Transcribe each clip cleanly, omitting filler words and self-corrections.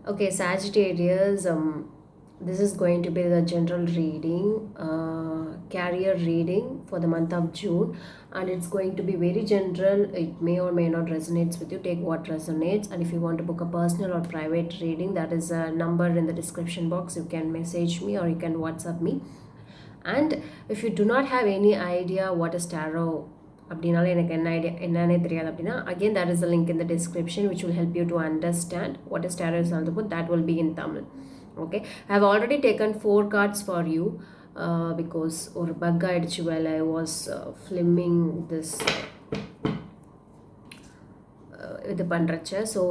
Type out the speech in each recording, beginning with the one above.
Okay, Sagittarius, this is going to be the general reading, career reading for the month of June, and it's going to be very general. It may or may not resonate with you. Take what resonates, and if you want to book a personal or private reading, that is a number in the description box. You can message me or you can WhatsApp me. And if you do not have any idea what is tarot அப்படினால எனக்கு என்ன idea என்னன்னே தெரியாது அப்படின்னா again that is a link in the description which will help you to understand what is tarot is all about. That will be in Tamil. Okay, I have already taken 4 cards for you because ஒரு bug ஆயிடுச்சு while I was filming this இது பண்ணுறச்ச. So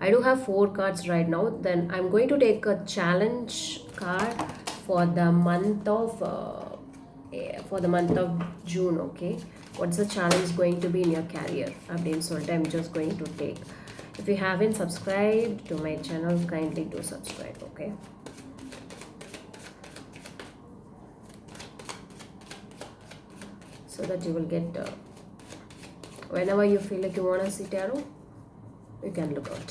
I do have 4 cards right now. Then I'm going to take a challenge card for the month of June. Okay, what's the challenge going to be in your career அப்படின்னு சொல்லிட்டு I'm just going to take. If you haven't subscribed to my channel, kindly do subscribe. Okay, so that you will get whenever you feel like you want to see tarot, you can look out.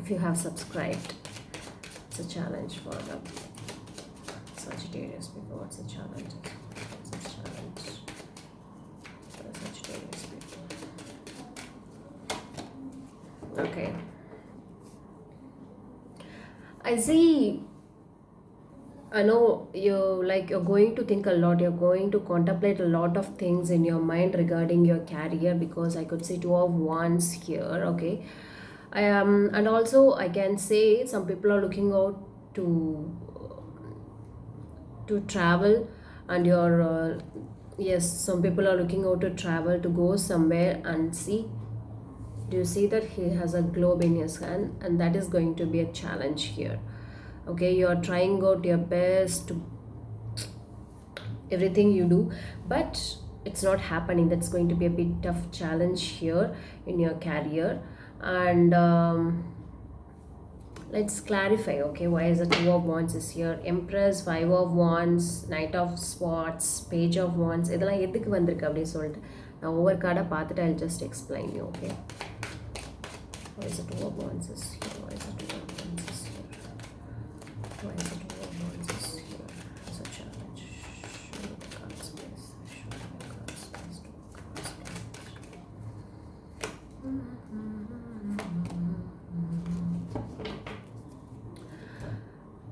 If you have subscribed, it's a challenge for the Sagittarius people. What's the challenge? What's the challenge for the Sagittarius people? Okay, I see. I know you're going to think a lot, you're going to contemplate a lot of things in your mind regarding your career, because I could see 2 of Wands here. Okay, and also I can say some people are looking out to travel, and you're yes, some people are looking out to travel, to go somewhere and see. Do you see that he has a globe in his hand, and that is going to be a challenge here. Okay, you are trying out your best to everything you do, but it's not happening. That's going to be a bit tough challenge here in your career. And let's clarify. Okay, why is the 2 of Wands is here? Empress, 5 of Wands, Knight of Swords, Page of Wands. இதெல்லாம் எதுக்கு வந்திருக்கு அப்படின்னு சொல்லிட்டு நான் ஒவ்வொரு கார்டாக பார்த்துட்டு I'll just explain you. Okay, why is the 2 of Wands is here? Why is the 2 of Wands is here? Why is the 2 of Wands is here? It's a challenge. Show me the cards, please. Show me the cards, please. 2 cards, please.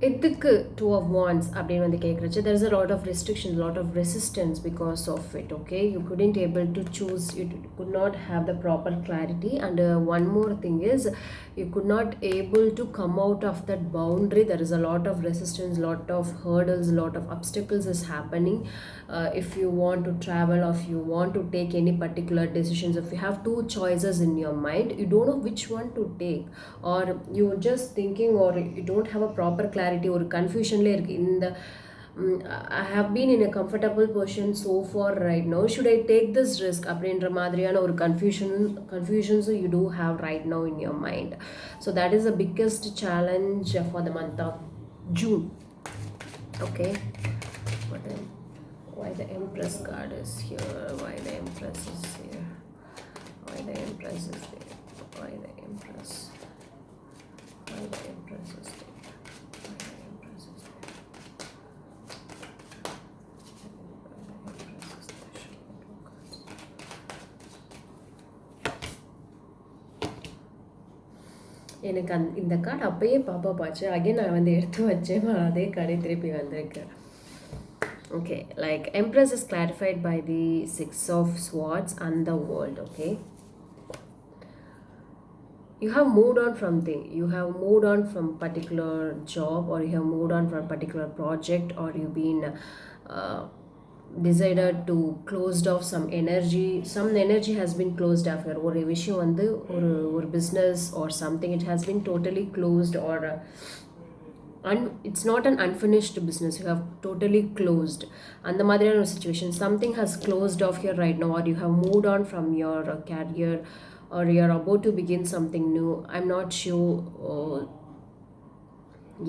எதுக்கு 2 of Wands அப்படின்னு வந்து கேட்குறச்சு, there is a lot of restrictions, lot of resistance because of it. Okay, you couldn't able to choose, you could not have the proper clarity. And one more thing is, you could not able to come out of that boundary. There is a lot of resistance, lot of hurdles, lot of obstacles is happening. If you want to travel, or if you want to take any particular decisions, if you have 2 choices in your mind, you don't know which one to take, or you're just thinking, or you don't have a proper clarity, or confusion la irukku in the I have been in a comfortable position so far right now. Should I take this risk? அப்படின்ற மாதிரியான ஒரு confusions you do have right now in your mind. So that is the biggest challenge for the month of June. Okay, but then why the Empress card is here? Why the Empress is here? Why the Empress is there? Why the Empress? Why the Empress is there? Why the Empress is there? எனக்கு இந்த card அப்பயே பாப்பா பாச்சு. Again நான் வந்து எடுத்து வச்சேன், அதே கார்டே திருப்பி வந்திருக்கு. Okay, like Empress is clarified by the 6 of Swords and the World. Okay, you have moved on from thing, you have moved on from particular job, or you have moved on from particular project, or you've been decided to closed off some energy has been closed off here. ஒரு விஷயம் வந்து ஒரு business or something, it has been totally closed, or it's not an unfinished business, you have totally closed. அந்த மாதிரியான ஒரு situation, something has closed off here right now, or you have moved on from your career, or you're about to begin something new. I'm not sure.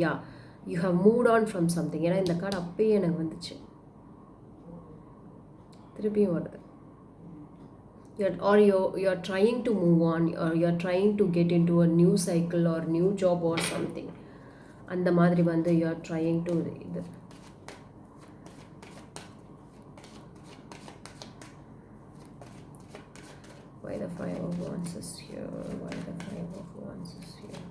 Yeah, you have moved on from something. ஏன்னா இந்த card அப்பயே எனக்கு வந்துச்சு, திருப்பியும் வருது. you're trying to move on, or you're trying to get into a new cycle or new job or something. அந்த மாதிரி வந்து you're trying to இது. Why the five of wands is here? Why the five of wands is here?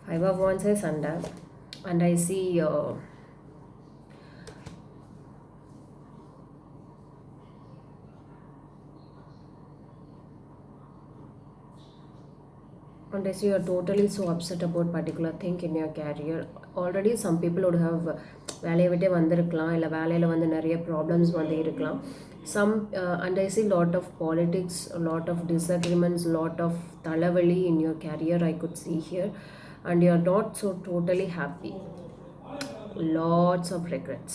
Five of wands is under, and I see and I see you're totally so upset about particular thing in your career. Already some people would have வேலையை விட்டே வந்திருக்கலாம், இல்லை வேலையில் வந்து நிறைய problems வந்து இருக்கலாம். Some and I see lot of politics, a lot of disagreements, lot of தலைவலி in your career I could see here, and you're not so totally happy. Lots of regrets,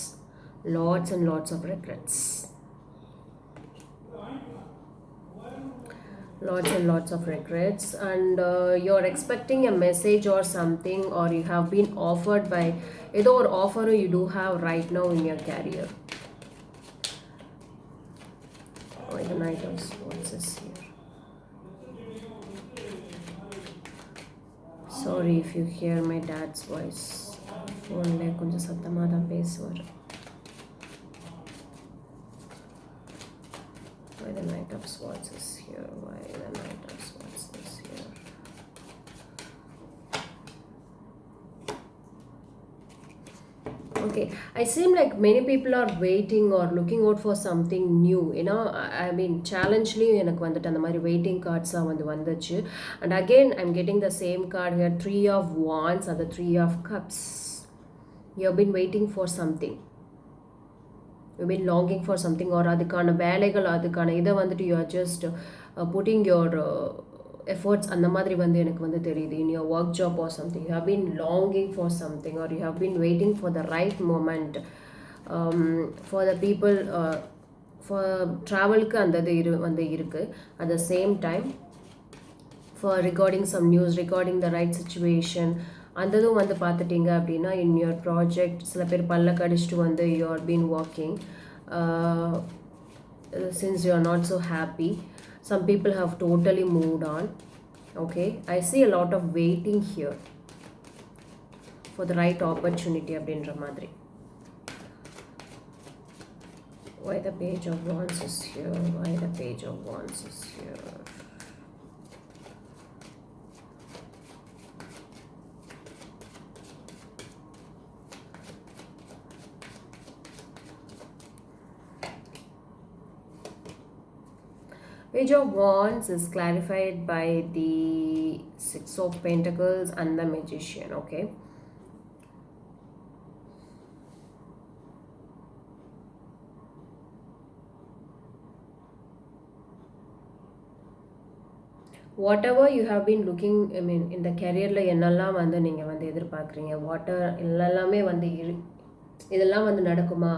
lots and lots of regrets. Lots and lots of regrets, and you're expecting a message or something, or you have been offered by either or offer you do have right now in your career. Or the Knight of Swords is here. Sorry if you hear my dad's voice. Phone கொஞ்சம் சத்தமாக தான் பேசுவார். Why the Knight of Swords is here? Why the Knight of Swords is here? Okay, I seem like many people are waiting or looking out for something new. You know, I mean, challenge-ly எனக்கு வந்துட்டு அந்த மாதிரி waiting cards-ஆ வந்துச்சு. And again, I'm getting the same card here, Three of Wands and the Three of Cups. You have been waiting for something. You've been longing for something, or அதுக்கான வேலைகள், அதுக்கான இதை வந்துட்டு you are just putting your efforts அந்த மாதிரி வந்து எனக்கு வந்து தெரியுது in your work job or something. You have been longing for something, or you have been waiting for the right moment. For the people, for travelக்கு அந்த இது வந்து இருக்கு. At the same time, for regarding some news, regarding the right situation, அந்ததும் வந்து பார்த்துட்டிங்க அப்படின்னா in your project சில பேர் பல்ல கடிச்சிட்டு வந்து you are been working since you are not so happy. Some people have totally moved on. Okay, I see a lot of waiting here for the right opportunity அப்படின்ற மாதிரி. Why the Page of Wands is here? Why the Page of Wands is here? Page of Wands is clarified by the Six of Pentacles and the Magician. Okay, whatever you have been looking, I mean, in the career-ல என்னெல்லாம் வந்து நீங்கள் வந்து எதிர்பார்க்குறீங்க, எல்லாமே வந்து இதெல்லாம் வந்து நடக்குமா,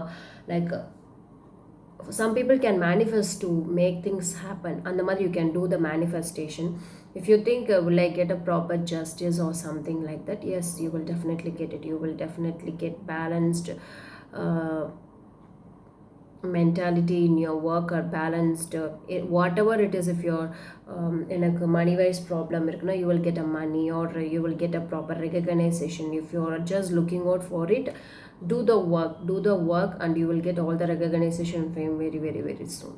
like some people can manifest to make things happen, and the மாதிரி you can do the manifestation. If you think will I get a proper justice or something like that, yes, you will definitely get it. You will definitely get balanced mentality in your work, or balanced whatever it is. If you're in a money wise problem இருக்குன்னா, you will get a money, or you will get a proper recognition. If you are just looking out for it, do the work and you will get all the recognition and fame very very very soon.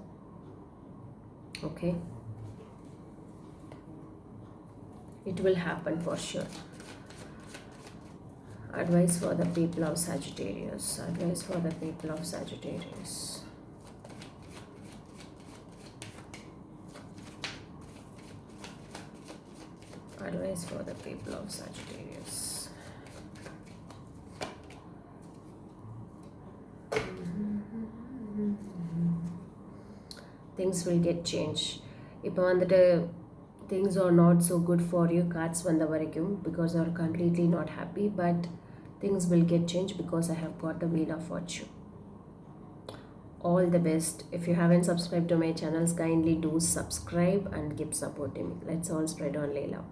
Okay, it will happen for sure. Advice for the people of Sagittarius. Advice for the people of Sagittarius. Advice for the people of Sagittarius. Things will get changed. இப்போ வந்துட்டு things are not so good for you cards வந்த வரைக்கும், because you are completely not happy, but things will get changed because I have got the Wheel of Fortune. All the best. If you haven't subscribed to my channels, kindly do subscribe and keep supporting me. Let's all spread on Leela.